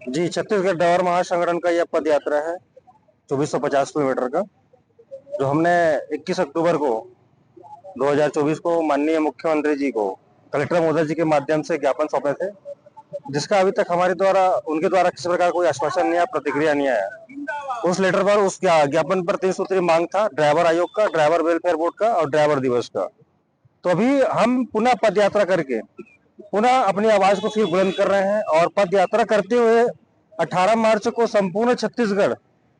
जी, Chhattisgarh driver महासंगठन का यह पद यात्रा है 2450 किलोमीटर का, जो हमने 21 अक्टूबर को 2024 को माननीय मुख्यमंत्री जी को कलेक्टर महोदय जी के माध्यम से ज्ञापन सौंपे थे, जिसका अभी तक उनके द्वारा किसी प्रकार कोई आश्वासन नहीं आया, प्रतिक्रिया नहीं आया। उस लेटर पर, उस ज्ञापन पर 3 सूत्रीय मांग था, ड्राइवर आयोग का, ड्राइवर वेलफेयर बोर्ड का और ड्राइवर दिवस का। तो अभी हम पुनः पद यात्रा करके पुनः अपनी आवाज को फिर बुलंद कर रहे हैं और पद यात्रा करते हुए 18 मार्च को संपूर्ण छत्तीसगढ़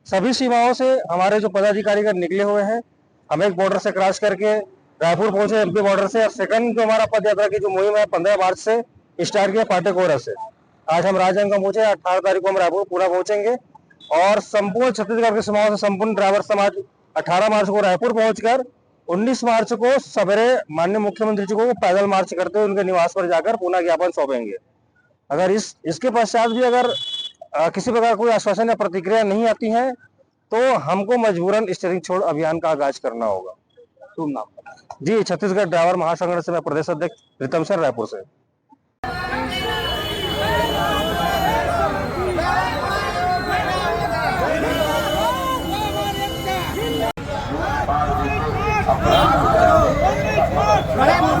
सभी सीमाओं से हमारे जो पदाधिकारीगण निकले हुए हैं। हम एक बॉर्डर से क्रॉस करके रायपुर पहुंचे, एमपी बॉर्डर से, और सेकंड जो हमारा पद यात्रा की जो मुहिम है 15 मार्च से स्टार्ट किया फाटेकोरा से। आज हम राजनांदगांव पहुंचे, 18 तारीख को हम रायपुर पूरा पहुंचेंगे और संपूर्ण छत्तीसगढ़ के सीमाओं से संपूर्ण ड्राइवर समाज 18 मार्च को रायपुर पहुंचकर 19 मार्च को सवेरे माननीय मुख्यमंत्री जी को पैदल मार्च करते हुए उनके निवास पर जाकर पुनः ज्ञापन सौंपेंगे। अगर इसके पश्चात भी अगर किसी प्रकार कोई आश्वासन या प्रतिक्रिया नहीं आती है तो हमको मजबूरन स्टीयरिंग छोड़ अभियान का आगाज करना होगा। तुम नाम जी, छत्तीसगढ़ ड्राइवर महासंगठन से मैं प्रदेश अध्यक्ष प्रीतम सिंह, रायपुर से।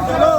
चलो